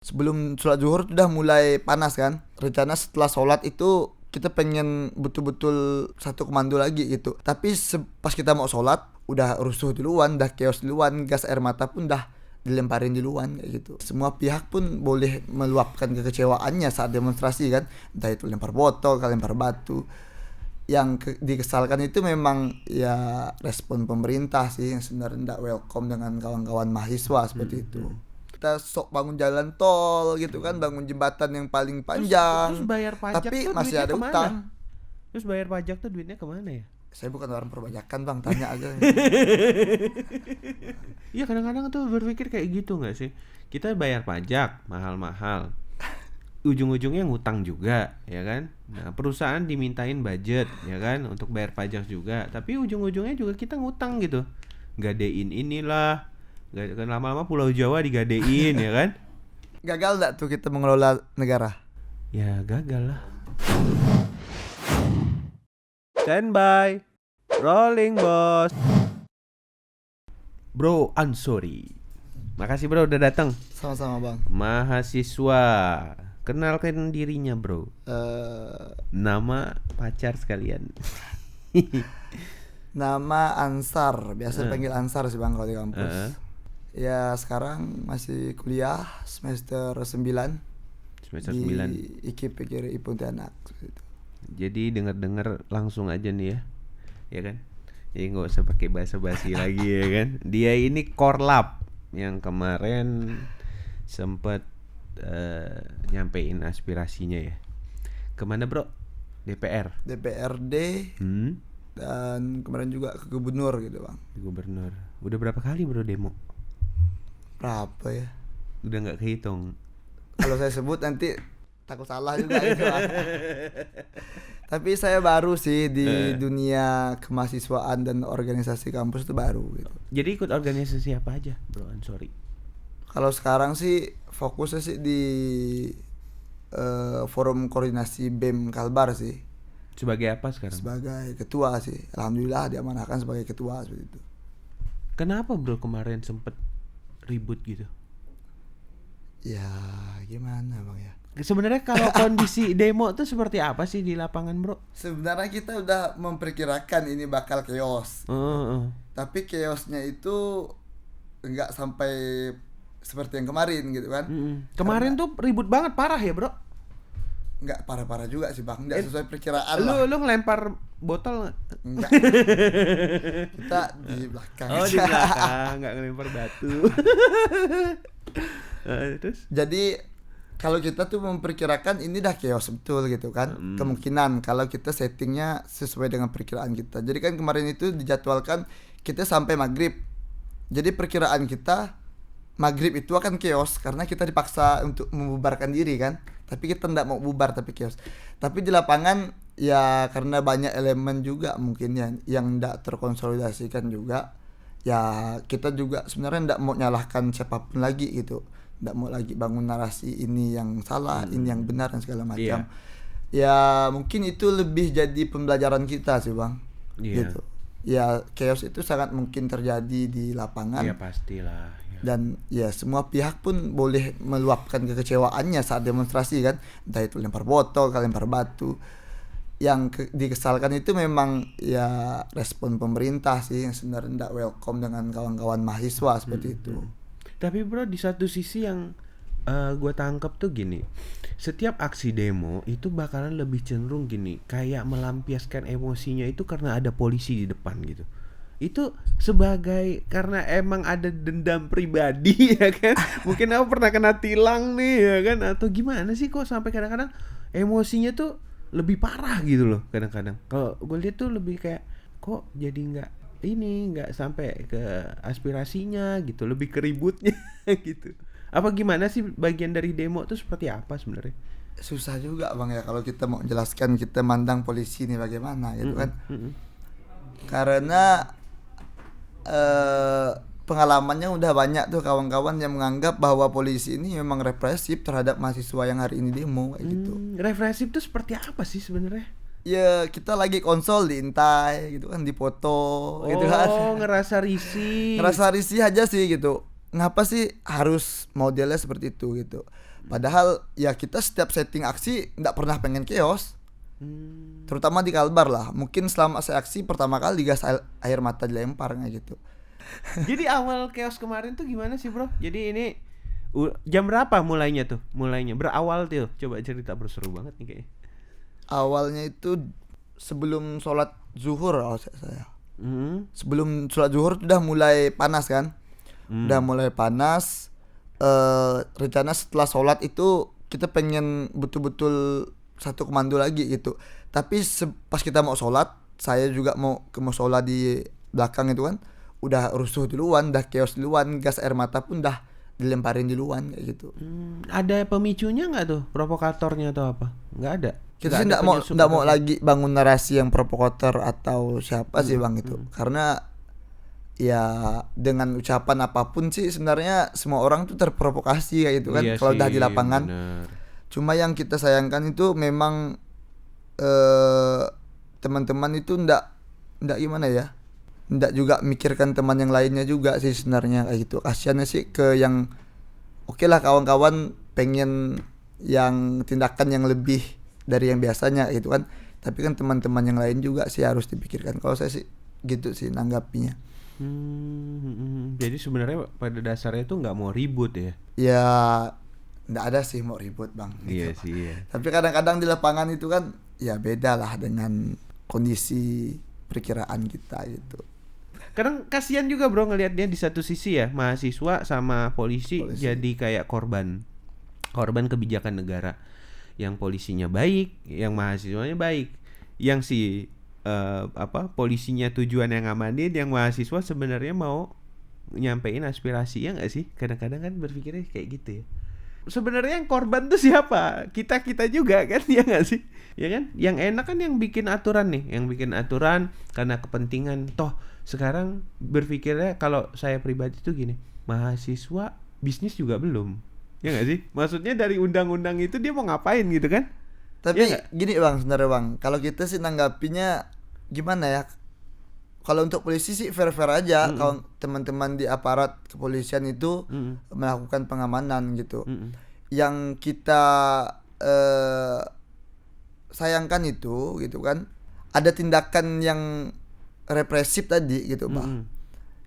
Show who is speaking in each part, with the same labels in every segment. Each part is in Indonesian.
Speaker 1: Sebelum sholat zuhur tuh udah mulai panas kan. Rencana setelah sholat itu kita pengen betul-betul satu komando lagi gitu. Tapi pas kita mau sholat udah rusuh duluan, udah chaos duluan, gas air mata pun udah dilemparin duluan kayak gitu. Semua pihak pun boleh meluapkan kekecewaannya saat demonstrasi kan. Entah itu lempar botol, lempar batu. Yang dikesalkan itu memang ya respon pemerintah sih yang sebenarnya tidak welcome dengan kawan-kawan mahasiswa seperti itu. Kita sok bangun jalan tol gitu kan, bangun jembatan yang paling panjang.
Speaker 2: Terus bayar pajak
Speaker 1: tapi
Speaker 2: tuh
Speaker 1: masih
Speaker 2: duitnya
Speaker 1: ada
Speaker 2: kemana?
Speaker 1: utang.
Speaker 2: Terus bayar pajak tuh duitnya kemana ya?
Speaker 1: Saya bukan orang perbajakan bang, tanya aja.
Speaker 2: Iya kadang-kadang tuh berpikir kayak gitu nggak sih? Kita bayar pajak mahal-mahal, ujung-ujungnya ngutang juga, ya kan? Nah perusahaan dimintain budget, ya kan, untuk bayar pajak juga, tapi ujung-ujungnya juga kita ngutang gitu, gadein inilah, kan lama-lama Pulau Jawa digadein, ya kan?
Speaker 1: Gagal nggak tuh kita mengelola negara?
Speaker 2: Ya gagal lah. Standby, rolling bos. Bro Ansori, makasih bro udah datang.
Speaker 1: Sama-sama bang.
Speaker 2: Mahasiswa, kenalkan dirinya bro. Nama pacar sekalian.
Speaker 1: Nama Ansar, biasa dipanggil Ansar sih bang kalau di kampus. Ya sekarang masih kuliah semester 9
Speaker 2: Semester
Speaker 1: di
Speaker 2: 9.
Speaker 1: IKIP PGRI Pontianak gitu.
Speaker 2: Jadi denger-denger langsung aja nih ya kan? Jadi nggak usah pakai basa-basi lagi ya kan? Dia ini korlap yang kemarin sempet nyampein aspirasinya ya. Kemana bro? DPR?
Speaker 1: DPRD dan kemarin juga ke gubernur gitu bang.
Speaker 2: Gubernur. Udah berapa kali bro demo?
Speaker 1: Berapa ya?
Speaker 2: Udah nggak kehitung.
Speaker 1: Kalau saya sebut nanti takut salah juga gitu bang. Tapi saya baru sih di dunia kemahasiswaan dan organisasi kampus itu baru gitu.
Speaker 2: Jadi ikut organisasi apa aja bro Ansori?
Speaker 1: Kalau sekarang sih fokusnya sih di forum koordinasi BEM Kalbar sih.
Speaker 2: Sebagai apa sekarang?
Speaker 1: Sebagai ketua sih. Alhamdulillah diamanahkan sebagai ketua seperti itu.
Speaker 2: Kenapa bro kemarin sempet ribut gitu?
Speaker 1: Ya gimana bang ya?
Speaker 2: Sebenarnya kalau kondisi demo tuh seperti apa sih di lapangan bro?
Speaker 1: Sebenarnya kita udah memperkirakan ini bakal chaos. Tapi chaosnya itu enggak sampai seperti yang kemarin gitu kan.
Speaker 2: Kemarin tuh ribut banget, parah ya bro?
Speaker 1: Enggak parah-parah juga sih bang, enggak sesuai perkiraan
Speaker 2: Lu
Speaker 1: lah.
Speaker 2: ngelempar botol gak?
Speaker 1: Enggak. Kita di belakang.
Speaker 2: Oh di belakang, gak ngelempar batu. Terus?
Speaker 1: Jadi kalau kita tuh memperkirakan ini dah chaos betul gitu kan. Kemungkinan kalau kita settingnya sesuai dengan perkiraan kita. Jadi kan kemarin itu dijadwalkan kita sampai maghrib. Jadi perkiraan kita maghrib itu akan chaos karena kita dipaksa untuk membubarkan diri kan. Tapi kita tidak mau bubar tapi chaos. Tapi di lapangan ya karena banyak elemen juga mungkin yang tidak terkonsolidasikan juga. Ya kita juga sebenarnya tidak mau nyalahkan siapapun lagi gitu. Tidak mau lagi bangun narasi ini yang salah, ini yang benar dan segala macam. Ya mungkin itu lebih jadi pembelajaran kita sih bang. Gitu. Ya chaos itu sangat mungkin terjadi di lapangan.
Speaker 2: Ya pastilah.
Speaker 1: Dan ya semua pihak pun boleh meluapkan kekecewaannya saat demonstrasi kan. Entah itu lempar botol, lempar batu. Yang dikesalkan itu memang ya respon pemerintah sih yang sebenarnya tidak welcome dengan kawan-kawan mahasiswa seperti itu.
Speaker 2: Tapi bro di satu sisi yang gue tangkap tuh gini, setiap aksi demo itu bakalan lebih cenderung gini, kayak melampiaskan emosinya itu karena ada polisi di depan gitu. Itu sebagai karena emang ada dendam pribadi ya kan. Mungkin aku pernah kena tilang nih ya kan, atau gimana sih kok sampai kadang-kadang emosinya tuh lebih parah gitu loh kadang-kadang. Kalau gue lihat tuh lebih kayak kok jadi nggak sampai ke aspirasinya gitu, lebih ke ributnya gitu. Apa gimana sih bagian dari demo tuh seperti apa sebenarnya?
Speaker 1: Susah juga bang ya kalau kita mau jelaskan kita mandang polisi ini bagaimana gitu kan. Karena pengalamannya udah banyak tuh kawan-kawan yang menganggap bahwa polisi ini memang represif terhadap mahasiswa yang hari ini demo kayak gitu.
Speaker 2: Represif tuh seperti apa sih sebenarnya?
Speaker 1: Ya kita lagi konsol diintai gitu kan, dipoto gitu kan.
Speaker 2: Oh ngerasa risih.
Speaker 1: Ngerasa risih aja sih gitu. Ngapa sih harus modelnya seperti itu gitu. Padahal ya kita setiap setting aksi nggak pernah pengen chaos. Terutama di Kalbar lah. Mungkin selama saya aksi pertama kali gas air mata dilempar kayak gitu.
Speaker 2: Jadi awal chaos kemarin tuh gimana sih bro? Jadi ini jam berapa mulainya tuh? Mulainya berawal tuh. Coba cerita bro, seru banget nih kayaknya.
Speaker 1: Awalnya itu sebelum sholat zuhur saya. Sebelum sholat zuhur udah mulai panas kan. Udah mulai panas. Rencana setelah sholat itu kita pengen betul-betul satu komando lagi gitu. Tapi pas kita mau sholat, saya juga mau sholat di belakang itu kan, udah rusuh duluan, udah chaos duluan, gas air mata pun udah dilemparin duluan kayak gitu.
Speaker 2: Ada pemicunya nggak tuh, provokatornya atau apa? Nggak ada.
Speaker 1: Kita sih nggak mau lagi bangun narasi yang provokator atau siapa sih bang itu, karena ya dengan ucapan apapun sih sebenarnya semua orang tuh terprovokasi kayak gitu kan,
Speaker 2: Iya
Speaker 1: kalau
Speaker 2: sih,
Speaker 1: udah di lapangan.
Speaker 2: bener.
Speaker 1: Cuma yang kita sayangkan itu memang teman-teman itu ndak gimana ya, ndak juga mikirkan teman yang lainnya juga sih sebenarnya kayak gitu. Kasiannya sih ke yang oke lah kawan-kawan pengen yang tindakan yang lebih dari yang biasanya gitu kan, tapi kan teman-teman yang lain juga sih harus dipikirkan. Kalau saya sih gitu sih nanggapinya.
Speaker 2: Jadi sebenarnya pada dasarnya tuh nggak mau ribut ya?
Speaker 1: Ya nggak ada sih mau ribut bang.
Speaker 2: Iya
Speaker 1: Gitu.
Speaker 2: sih. Iya.
Speaker 1: Tapi kadang-kadang di lapangan itu kan ya beda lah dengan kondisi perkiraan kita gitu.
Speaker 2: Kadang kasihan juga bro ngelihatnya di satu sisi ya, mahasiswa sama polisi jadi kayak korban kebijakan negara. Yang polisinya baik, yang mahasiswanya baik. Yang si polisinya tujuan yang ngamanin, yang mahasiswa sebenarnya mau nyampein aspirasi, ya nggak sih? Kadang-kadang kan berpikirnya kayak gitu ya. Sebenarnya yang korban tuh siapa? Kita juga kan, ya nggak sih? Ya kan? Yang enak kan yang bikin aturan nih, yang bikin aturan karena kepentingan. Toh sekarang berpikirnya kalau saya pribadi tuh gini, mahasiswa bisnis juga belum, ya nggak sih? Maksudnya dari undang-undang itu dia mau ngapain gitu kan?
Speaker 1: Tapi
Speaker 2: Ya
Speaker 1: gini bang, sebenarnya bang, kalau kita sih nanggapinya gimana ya? Kalau untuk polisi sih fair-fair aja. Kalau teman-teman di aparat kepolisian itu melakukan pengamanan gitu. Yang kita sayangkan itu gitu kan, ada tindakan yang represif tadi gitu bang,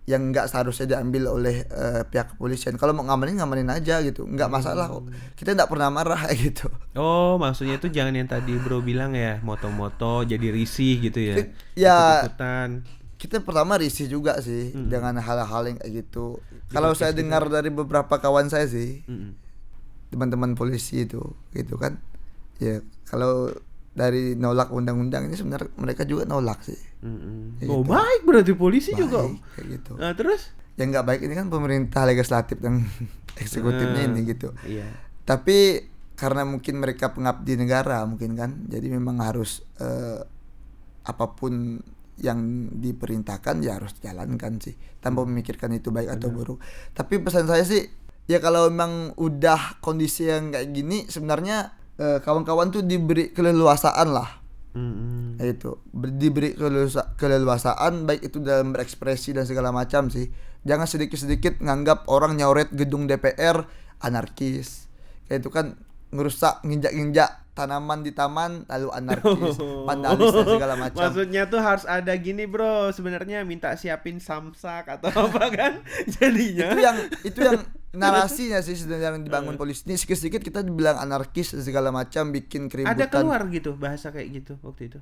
Speaker 1: yang nggak seharusnya diambil oleh pihak kepolisian. Kalau mau ngamanin aja gitu, nggak masalah kok. Kita nggak pernah marah gitu.
Speaker 2: Oh, maksudnya itu jangan yang tadi bro bilang ya, moto-moto jadi risih gitu ya.
Speaker 1: Ya,
Speaker 2: ikut-ikutan.
Speaker 1: kita pertama risih juga sih dengan hal-hal yang kayak gitu. Kalau saya dengar dari beberapa kawan saya sih, teman-teman polisi itu gitu kan, ya kalau dari nolak undang-undang ini sebenarnya mereka juga nolak sih.
Speaker 2: Oh, baik berarti polisi
Speaker 1: Baik,
Speaker 2: juga.
Speaker 1: kayak gitu.
Speaker 2: Nah, terus?
Speaker 1: Yang nggak baik ini kan pemerintah legislatif dan eksekutifnya ini gitu.
Speaker 2: Iya.
Speaker 1: Tapi karena mungkin mereka pengabdi negara mungkin kan, jadi memang harus apapun yang diperintahkan ya harus dijalankan sih, tanpa memikirkan itu baik atau buruk. Tapi pesan saya sih ya kalau memang udah kondisi yang kayak gini sebenarnya kawan-kawan tuh diberi keleluasaan lah. Itu diberi keleluasaan baik itu dalam berekspresi dan segala macam sih. Jangan sedikit-sedikit nganggap orang nyoret gedung DPR anarkis. Kayak itu kan ngerusak, nginjak-injak tanaman di taman lalu anarkis, vandalis dan segala macam.
Speaker 2: Maksudnya tuh harus ada gini bro, sebenarnya minta siapin samsak atau apa kan jadinya.
Speaker 1: Itu yang narasinya sih sebenarnya yang dibangun polisi ini. Sedikit-sedikit kita dibilang anarkis segala macam, bikin keributan.
Speaker 2: Ada keluar gitu bahasa kayak gitu waktu itu.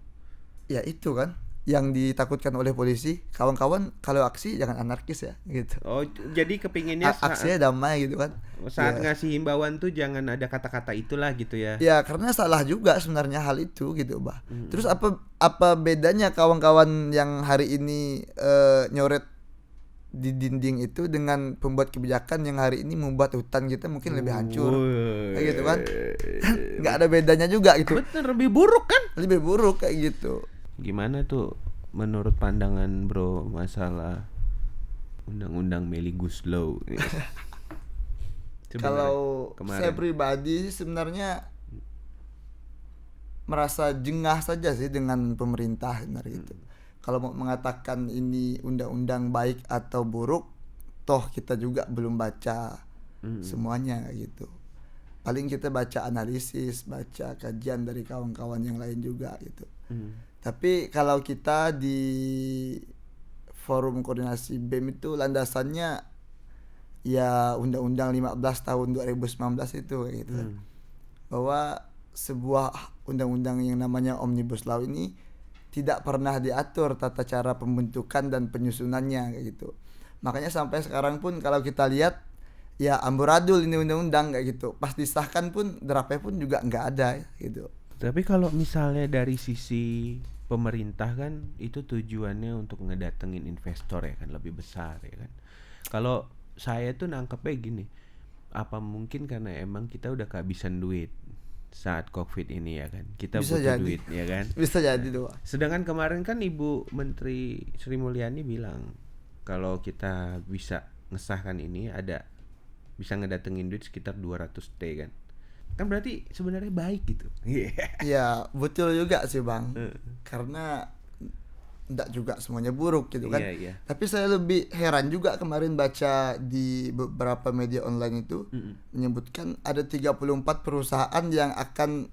Speaker 1: Ya itu kan yang ditakutkan oleh polisi, kawan-kawan kalau aksi jangan anarkis ya gitu.
Speaker 2: Oh, jadi kepinginnya
Speaker 1: aksinya damai gitu kan.
Speaker 2: Saat ngasih himbauan tuh jangan ada kata-kata itulah gitu ya.
Speaker 1: Ya karena salah juga sebenarnya hal itu gitu bah. Terus apa bedanya kawan-kawan yang hari ini nyoret di dinding itu dengan pembuat kebijakan yang hari ini membuat hutan kita mungkin lebih hancur, kayak gitu kan? Nggak ada bedanya juga gitu.
Speaker 2: Bener, lebih buruk kan?
Speaker 1: Lebih buruk kayak gitu.
Speaker 2: Gimana tuh menurut pandangan bro masalah undang-undang Omnibus Law?
Speaker 1: Kalau saya pribadi sebenarnya merasa jengah saja sih dengan pemerintah sebenarnya itu. Kalau mau mengatakan ini undang-undang baik atau buruk, toh kita juga belum baca semuanya gitu. paling kita baca analisis, baca kajian dari kawan-kawan yang lain juga gitu. Tapi kalau kita di forum koordinasi BEM itu landasannya ya Undang-Undang 15 tahun 2019 itu kayak gitu kan. Bahwa sebuah undang-undang yang namanya Omnibus Law ini tidak pernah diatur tata cara pembentukan dan penyusunannya kayak gitu. Makanya sampai sekarang pun kalau kita lihat ya amburadul ini undang-undang kayak gitu. Pas disahkan pun draftnya pun juga nggak ada gitu.
Speaker 2: Tapi kalau misalnya dari sisi pemerintah kan itu tujuannya untuk ngedatengin investor ya kan, lebih besar ya kan. Kalau saya tuh nangkepnya gini, apa mungkin karena emang kita udah kehabisan duit saat COVID ini ya kan, kita
Speaker 1: Bisa
Speaker 2: butuh
Speaker 1: jadi.
Speaker 2: duit ya kan.
Speaker 1: Bisa jadi doa.
Speaker 2: Sedangkan kemarin kan Ibu Menteri Sri Mulyani bilang kalau kita bisa ngesahkan ini ada bisa ngedatengin duit sekitar 200 T kan. Kan berarti sebenarnya baik gitu.
Speaker 1: Ya betul juga sih Bang. Karena enggak juga semuanya buruk gitu kan.
Speaker 2: Iya.
Speaker 1: Tapi saya lebih heran juga kemarin baca di beberapa media online itu menyebutkan ada 34 perusahaan yang akan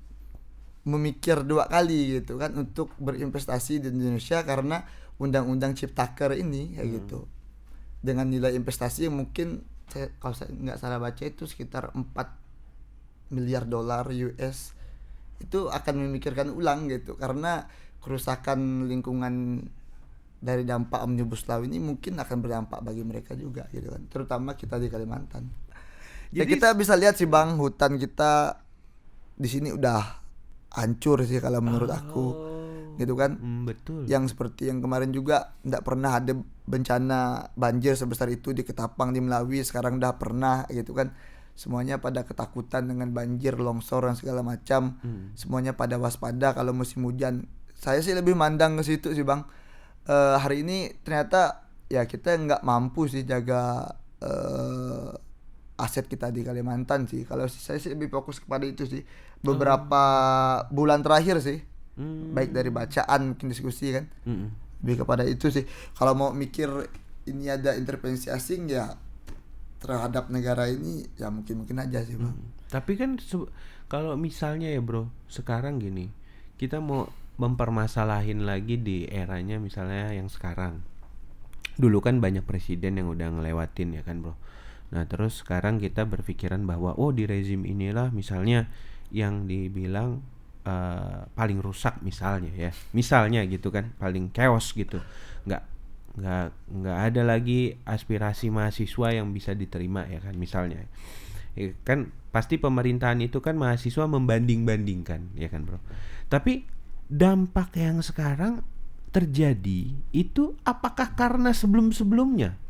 Speaker 1: memikir 2 kali gitu kan untuk berinvestasi di Indonesia karena undang-undang Ciptaker ini kayak gitu. Dengan nilai investasi yang mungkin kalau saya nggak salah baca itu sekitar 4 miliar dolar US, itu akan memikirkan ulang gitu karena kerusakan lingkungan dari dampak Omnibus Law ini mungkin akan berdampak bagi mereka juga gitu kan, terutama kita di Kalimantan. Jadi, ya kita bisa lihat sih Bang, hutan kita di sini udah hancur sih kalau menurut aku gitu kan.
Speaker 2: Betul.
Speaker 1: Yang seperti yang kemarin juga tidak pernah ada bencana banjir sebesar itu di Ketapang, di Melawi, sekarang udah pernah gitu kan. Semuanya pada ketakutan dengan banjir, longsor dan segala macam. Semuanya pada waspada kalau musim hujan. Saya sih lebih mandang ke situ sih Bang. Hari ini ternyata ya kita nggak mampu sih jaga aset kita di Kalimantan sih. Kalau saya sih lebih fokus kepada itu sih. Beberapa bulan terakhir sih, baik dari bacaan mungkin diskusi kan, lebih kepada itu sih. Kalau mau mikir ini ada intervensi asing ya terhadap negara ini ya mungkin aja sih Bang.
Speaker 2: Tapi kan kalau misalnya ya bro, sekarang gini, kita mau mempermasalahin lagi di eranya misalnya yang sekarang. Dulu kan banyak presiden yang udah ngelewatin ya kan bro. Nah terus sekarang kita berpikiran bahwa di rezim inilah misalnya yang dibilang paling rusak misalnya ya, misalnya gitu kan, paling chaos gitu, nggak ada lagi aspirasi mahasiswa yang bisa diterima ya kan, misalnya ya kan. Pasti pemerintahan itu kan mahasiswa membanding-bandingkan ya kan bro. Tapi dampak yang sekarang terjadi itu apakah karena sebelum-sebelumnya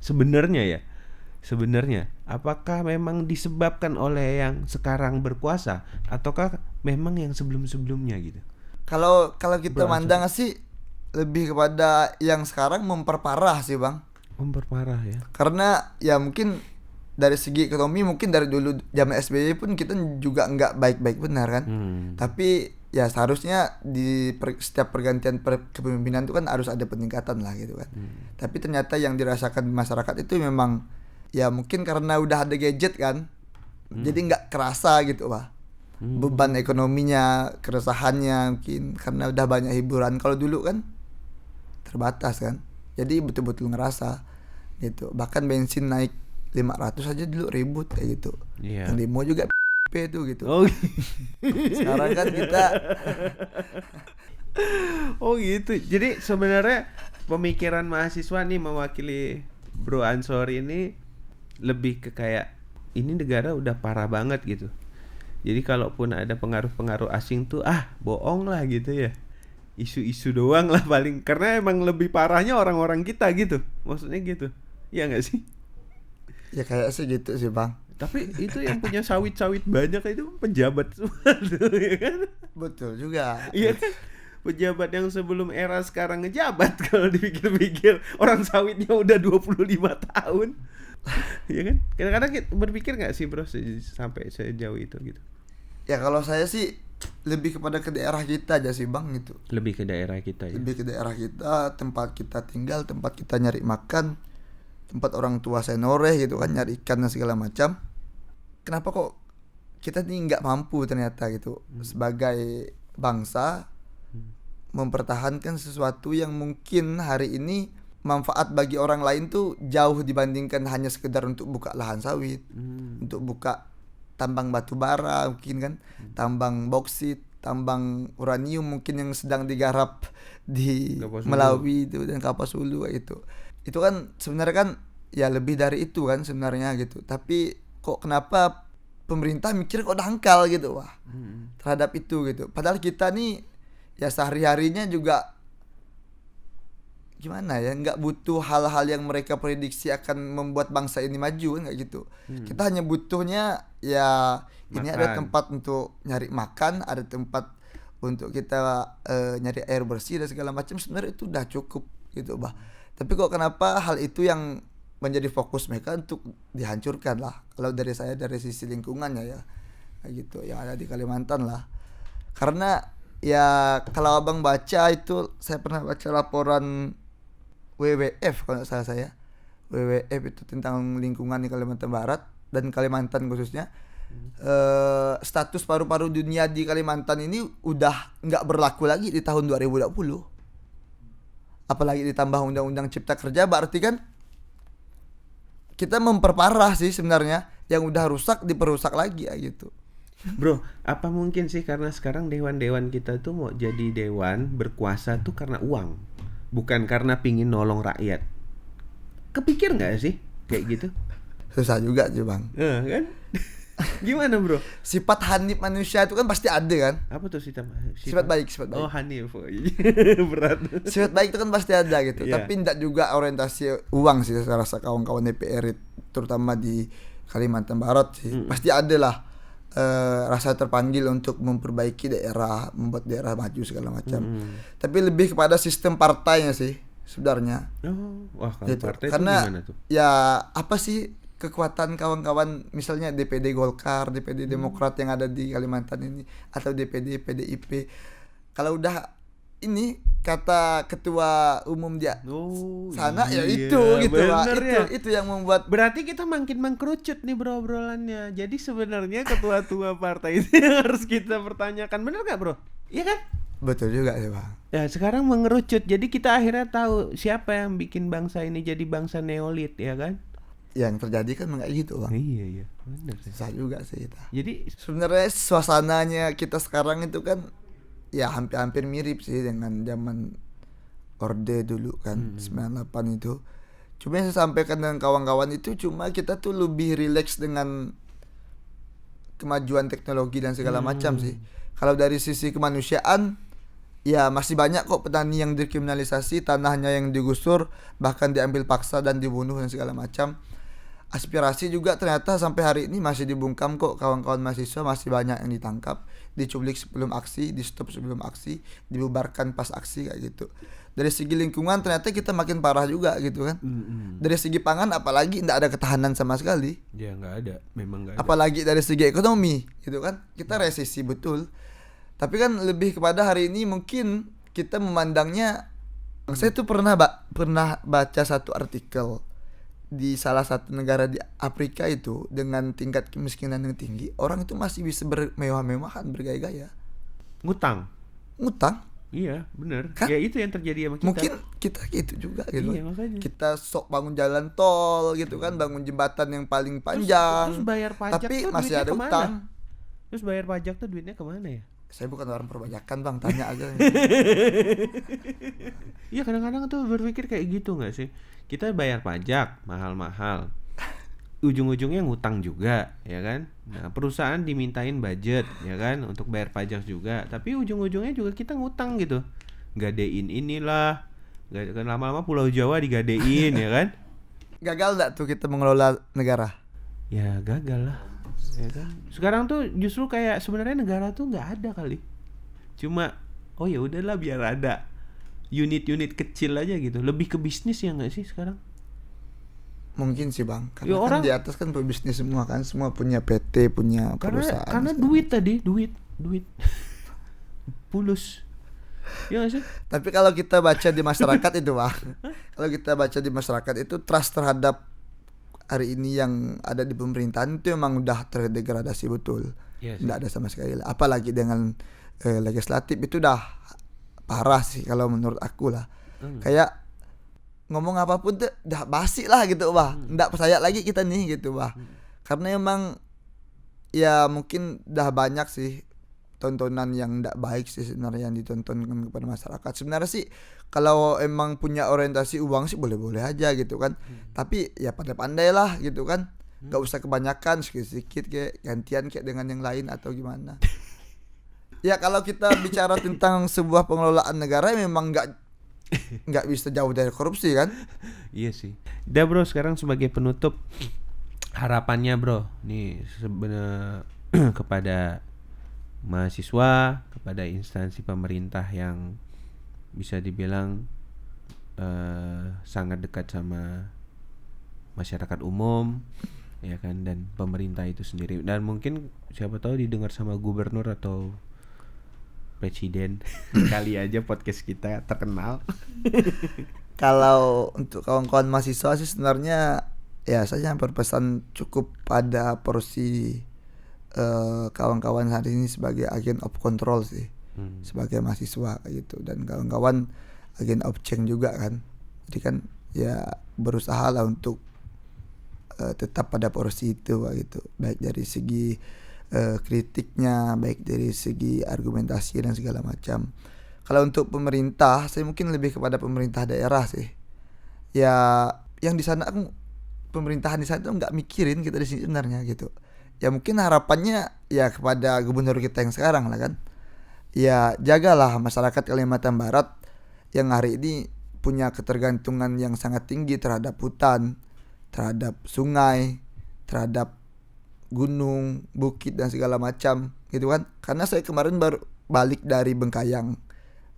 Speaker 2: sebenarnya apakah memang disebabkan oleh yang sekarang berkuasa ataukah memang yang sebelum-sebelumnya gitu?
Speaker 1: Kalau kita mandang sih lebih kepada yang sekarang memperparah sih Bang.
Speaker 2: Memperparah ya.
Speaker 1: Karena ya mungkin dari segi ekonomi mungkin dari dulu zaman SBY pun kita juga nggak baik-baik benar kan. Tapi ya seharusnya di setiap pergantian kepemimpinan itu kan harus ada peningkatan lah gitu kan. Tapi ternyata yang dirasakan masyarakat itu memang ya mungkin karena udah ada gadget kan. Jadi nggak kerasa gitu Pak. Beban ekonominya, keresahannya mungkin karena udah banyak hiburan. Kalau dulu kan terbatas kan, jadi betul-betul ngerasa gitu. Bahkan bensin naik 500 aja dulu ribut kayak gitu. Yang demo juga itu gitu. Sekarang kan kita
Speaker 2: gitu. Jadi sebenarnya pemikiran mahasiswa nih mewakili Bro Ansor ini lebih ke kayak ini negara udah parah banget gitu. Jadi kalaupun ada pengaruh-pengaruh asing tuh bohong lah gitu ya. Isu-isu doang lah paling, karena emang lebih parahnya orang-orang kita gitu. Maksudnya gitu. Iya enggak sih?
Speaker 1: Ya kayak sih gitu sih Bang.
Speaker 2: Tapi itu yang punya sawit-sawit banyak itu pejabat semua tuh, ya kan?
Speaker 1: Betul juga.
Speaker 2: Iya kan? Pejabat yang sebelum era sekarang ngejabat kalau dipikir-pikir, orang sawitnya udah 25 tahun. Iya kan? Kadang-kadang kita berpikir enggak sih bro sampai sejauh itu gitu?
Speaker 1: Ya kalau saya sih lebih kepada ke daerah kita aja sih Bang gitu.
Speaker 2: Lebih ke daerah kita ya.
Speaker 1: Lebih ke daerah kita, tempat kita tinggal, tempat kita nyari makan, tempat orang tua saya noreh gitu kan, nyari ikan dan segala macam. Kenapa kok kita nih nggak mampu ternyata gitu sebagai bangsa mempertahankan sesuatu yang mungkin hari ini manfaat bagi orang lain tuh jauh dibandingkan hanya sekedar untuk buka lahan sawit, untuk buka tambang batu bara mungkin kan, tambang boksit, tambang uranium mungkin yang sedang digarap di
Speaker 2: Kapuasulu.
Speaker 1: Melawi itu dan Kapuasulu kayak gitu. Itu kan sebenarnya kan ya lebih dari itu kan sebenarnya gitu. Tapi kok kenapa pemerintah mikir kok dangkal gitu wah terhadap itu gitu. Padahal kita nih ya sehari-harinya juga gimana ya, nggak butuh hal-hal yang mereka prediksi akan membuat bangsa ini maju kan, nggak gitu. Kita hanya butuhnya ya ini ada
Speaker 2: Makan.
Speaker 1: tempat untuk nyari makan, ada tempat untuk kita nyari air bersih dan segala macam, sebenarnya itu udah cukup gitu bah. Tapi kok kenapa hal itu yang menjadi fokus mereka untuk dihancurkan lah, kalau dari saya dari sisi lingkungannya ya kayak gitu yang ada di Kalimantan lah. Karena ya kalau abang baca itu, saya pernah baca laporan WWF kalau nggak salah saya, WWF itu tentang lingkungan di Kalimantan Barat dan Kalimantan khususnya. Status paru-paru dunia di Kalimantan ini udah nggak berlaku lagi di tahun 2020. Apalagi ditambah undang-undang Cipta Kerja, berarti kan kita memperparah sih sebenarnya, yang udah rusak diperusak lagi ya gitu.
Speaker 2: Bro, apa mungkin sih karena sekarang dewan-dewan kita tuh mau jadi dewan berkuasa tuh karena uang, bukan karena pingin nolong rakyat? Kepikir nggak sih kayak gitu?
Speaker 1: Susah juga sih bang.
Speaker 2: Kan? Gimana bro?
Speaker 1: Sifat hanif manusia itu kan pasti ada kan.
Speaker 2: Apa tuh
Speaker 1: Sifat baik, sifat baik.
Speaker 2: Oh Hanif, berat.
Speaker 1: Sifat baik itu kan pasti ada gitu.
Speaker 2: Iya.
Speaker 1: Tapi tidak juga orientasi uang sih saya rasa kawan-kawan DPR terutama di Kalimantan Barat sih. Pasti ada lah rasa terpanggil untuk memperbaiki daerah, membuat daerah maju segala macam. Tapi lebih kepada sistem partainya sih sebenarnya.
Speaker 2: Oh, wah kalau
Speaker 1: Gitu.
Speaker 2: partai itu
Speaker 1: Karena
Speaker 2: gimana tuh?
Speaker 1: ya apa sih kekuatan kawan-kawan misalnya DPD Golkar, DPD Demokrat yang ada di Kalimantan ini, atau DPD PDIP, kalau udah ini kata ketua umum dia
Speaker 2: Oh,
Speaker 1: sana ya
Speaker 2: iya,
Speaker 1: itu gitu Pak.
Speaker 2: bener ya.
Speaker 1: Itu yang membuat
Speaker 2: Berarti kita makin mengkerucut nih bro obrolannya. Jadi sebenarnya ketua-tua partai itu yang harus kita pertanyakan, bener gak bro? Iya kan?
Speaker 1: betul juga sih Bang.
Speaker 2: Ya sekarang mengerucut. Jadi kita akhirnya tahu siapa yang bikin bangsa ini jadi bangsa neolit, ya kan?
Speaker 1: Yang terjadi kan kayak gitu Bang.
Speaker 2: Iya, bener sih.
Speaker 1: Susah juga sih itu.
Speaker 2: Jadi
Speaker 1: Sebenarnya suasananya kita sekarang itu kan ya hampir-hampir mirip sih dengan zaman Orde dulu kan 98 itu. Cuma yang saya sampaikan dengan kawan-kawan itu cuma kita tuh lebih rileks dengan kemajuan teknologi dan segala macam sih. Kalau dari sisi kemanusiaan ya masih banyak kok petani yang dikriminalisasi, tanahnya yang digusur, bahkan diambil paksa dan dibunuh dan segala macam. Aspirasi juga ternyata sampai hari ini masih dibungkam kok, kawan-kawan mahasiswa masih banyak yang ditangkap, diculik sebelum aksi, di stop sebelum aksi, dibubarkan pas aksi kayak gitu. Dari segi lingkungan ternyata kita makin parah juga gitu kan. Dari segi pangan apalagi tidak ada ketahanan sama sekali.
Speaker 2: ya nggak ada, memang nggak ada.
Speaker 1: Apalagi dari segi ekonomi gitu kan, kita resesi betul. Tapi kan lebih kepada hari ini mungkin kita memandangnya, saya tuh pernah baca satu artikel di salah satu negara di Afrika itu dengan tingkat kemiskinan yang tinggi, orang itu masih bisa bermewah-mewahan, bergaya-gaya,
Speaker 2: Ngutang.
Speaker 1: ngutang.
Speaker 2: Iya, bener.
Speaker 1: Kan?
Speaker 2: Ya itu yang terjadi sama kita.
Speaker 1: Mungkin kita gitu juga gitu.
Speaker 2: Iya, makanya.
Speaker 1: Kita sok bangun jalan tol gitu kan, bangun jembatan yang paling panjang.
Speaker 2: Terus bayar pajak
Speaker 1: tapi
Speaker 2: tuh
Speaker 1: masih
Speaker 2: duitnya
Speaker 1: ada
Speaker 2: kemana?
Speaker 1: utang.
Speaker 2: Terus bayar pajak tuh duitnya kemana ya?
Speaker 1: Saya bukan orang perbajakan Bang, tanya aja.
Speaker 2: Iya kadang-kadang tuh berpikir kayak gitu nggak sih? Kita bayar pajak mahal-mahal, ujung-ujungnya ngutang juga, ya kan? Nah perusahaan dimintain budget, ya kan, untuk bayar pajak juga, tapi ujung-ujungnya juga kita ngutang gitu, gadein inilah, kan lama-lama Pulau Jawa digadein, ya kan?
Speaker 1: Gagal enggak tuh kita mengelola negara?
Speaker 2: Ya gagal lah, ya kan? Sekarang tuh justru kayak sebenarnya negara tuh nggak ada kali, cuma oh ya udahlah biar ada unit-unit kecil aja gitu, lebih ke bisnis ya nggak sih sekarang?
Speaker 1: Mungkin sih Bang, karena
Speaker 2: Ya,
Speaker 1: kan
Speaker 2: orang-
Speaker 1: di atas kan pebisnis semua kan, semua punya PT, punya perusahaan.
Speaker 2: Karena duit tadi, duit pulus, ya nggak sih?
Speaker 1: Tapi kalau kita baca di masyarakat itu Bang, kalau kita baca di masyarakat itu trust terhadap hari ini yang ada di pemerintahan itu emang udah terdegradasi betul.
Speaker 2: Iya sih.
Speaker 1: nggak ada sama sekali lah. Apalagi dengan legislatif itu udah parah sih kalau menurut aku lah. Kayak ngomong apapun tuh udah basi lah gitu bah, nggak percaya lagi kita nih gitu bah. Karena emang ya mungkin udah banyak sih tontonan yang nggak baik sih sebenarnya yang ditontonkan kepada masyarakat. Sebenarnya sih kalau emang punya orientasi uang sih boleh-boleh aja gitu kan. Tapi ya pandai-pandai lah gitu kan. Gak usah kebanyakan, sedikit-sedikit kayak gantian kayak dengan yang lain atau gimana. Ya kalau kita bicara tentang sebuah pengelolaan negara memang nggak bisa jauh dari korupsi kan.
Speaker 2: Iya sih. Udah bro, sekarang sebagai penutup harapannya bro, nih sebenarnya kepada mahasiswa, kepada instansi pemerintah yang bisa dibilang sangat dekat sama masyarakat umum, ya kan, dan pemerintah itu sendiri, dan mungkin siapa tahu didengar sama gubernur atau presiden. Kali aja podcast kita terkenal.
Speaker 1: Kalau untuk kawan-kawan mahasiswa sih sebenarnya ya saya berpesan cukup pada porsi kawan-kawan hari ini sebagai agent of control sih, sebagai mahasiswa gitu, dan kawan-kawan agent of change juga kan. Jadi kan ya berusaha lah untuk tetap pada porsi itu gitu, baik dari segi kritiknya, baik dari segi argumentasi dan segala macam. Kalau untuk pemerintah, saya mungkin lebih kepada pemerintah daerah sih. Ya yang di sana pemerintahan di sana tuh nggak mikirin kita di sini sebenarnya gitu. Ya mungkin harapannya ya kepada gubernur kita yang sekarang lah kan. Ya jagalah masyarakat Kalimantan Barat yang hari ini punya ketergantungan yang sangat tinggi terhadap hutan, terhadap sungai, terhadap gunung, bukit dan segala macam gitu kan. Karena saya kemarin baru balik dari Bengkayang,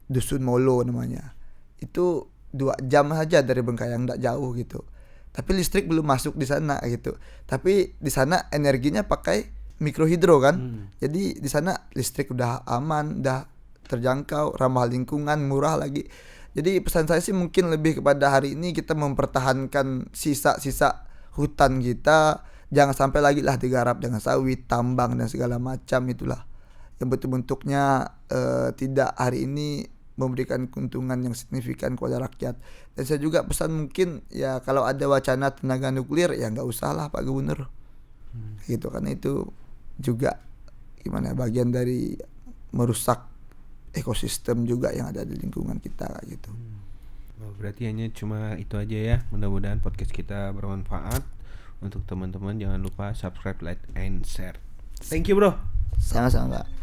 Speaker 1: Dusun Molo namanya. Itu 2 jam saja dari Bengkayang, enggak jauh gitu. Tapi listrik belum masuk di sana gitu. Tapi di sana energinya pakai mikrohidro kan. Jadi di sana listrik udah aman, udah terjangkau, ramah lingkungan, murah lagi. Jadi pesan saya sih mungkin lebih kepada hari ini kita mempertahankan sisa-sisa hutan kita, jangan sampai lagi lah digarap dengan sawit, tambang dan segala macam itulah. Yang bentuk-bentuknya tidak hari ini memberikan keuntungan yang signifikan kepada rakyat. Dan saya juga pesan mungkin ya kalau ada wacana tenaga nuklir ya nggak usah lah Pak Gubernur. Gitu, karena itu juga gimana bagian dari merusak ekosistem juga yang ada di lingkungan kita gitu.
Speaker 2: Oh, berarti hanya cuma itu aja ya. Mudah-mudahan podcast kita bermanfaat untuk teman-teman. Jangan lupa subscribe, like, and share. Thank you bro.
Speaker 1: Sama-sama Pak.